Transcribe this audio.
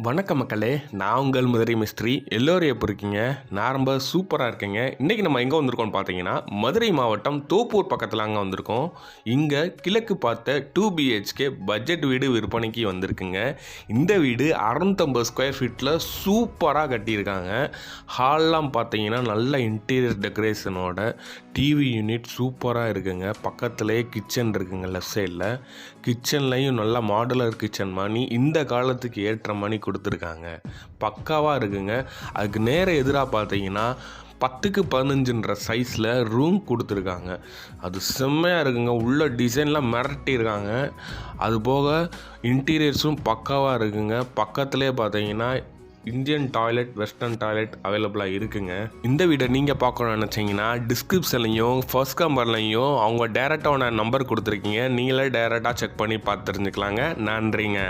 வணக்கம் மக்களே, நான் உங்கள் மதுரை மிஸ்ட்ரி. எல்லோரும் எப்படி இருக்கீங்க? நான் ரொம்ப சூப்பராக இருக்கேங்க. இன்றைக்கி நம்ம எங்கே வந்திருக்கோம்னு பார்த்தீங்கன்னா, மதுரை மாவட்டம் தோப்பூர் பக்கத்தில் அங்கே வந்திருக்கோம். இங்கே கிழக்கு பார்த்த 2 BHK பட்ஜெட் வீடு விற்பனைக்கு வந்திருக்குங்க. இந்த வீடு 650 ஸ்கொயர் ஃபீட்டில் சூப்பராக கட்டியிருக்காங்க. ஹால்லாம் பார்த்தீங்கன்னா நல்ல இன்டீரியர் டெக்கரேஷனோட டிவி யூனிட் சூப்பராக இருக்குங்க. பக்கத்துலேயே கிச்சன் இருக்குங்க. லெஃப்ட் சைடில் கிச்சன்லையும் நல்லா மாடுலர் கிச்சன் மாதிரி இந்த காலத்துக்கு ஏற்ற மாதிரி கொடுத்துருக்காங்க. பக்காவாக இருக்குங்க. அதுக்கு நேர எதிராக பார்த்தீங்கன்னா 10க்கு 15ன்ற சைஸில் ரூம் கொடுத்துருக்காங்க. அது செம்மையாக இருக்குங்க. உள்ள டிசைன்லாம் மிரட்டியிருக்காங்க. அது போக இன்டீரியர்ஸும் பக்காவாக இருக்குங்க. பக்கத்துலேயே பார்த்தீங்கன்னா இந்தியன் டாய்லெட், வெஸ்டர்ன் டாய்லெட் அவைலபிளாக இருக்குங்க. இந்த வீடை நீங்கள் பார்க்கணும்னு நினச்சிங்கன்னா டிஸ்கிரிப்ஷன்லையும் ஃபர்ஸ்ட் கம்பர்லையும் அவங்க டேரெக்டாக நம்பர் கொடுத்துருக்கீங்க. நீங்களே டேரெக்டாக செக் பண்ணி பார்த்து தெரிஞ்சுக்கலாங்க. நன்றிங்க.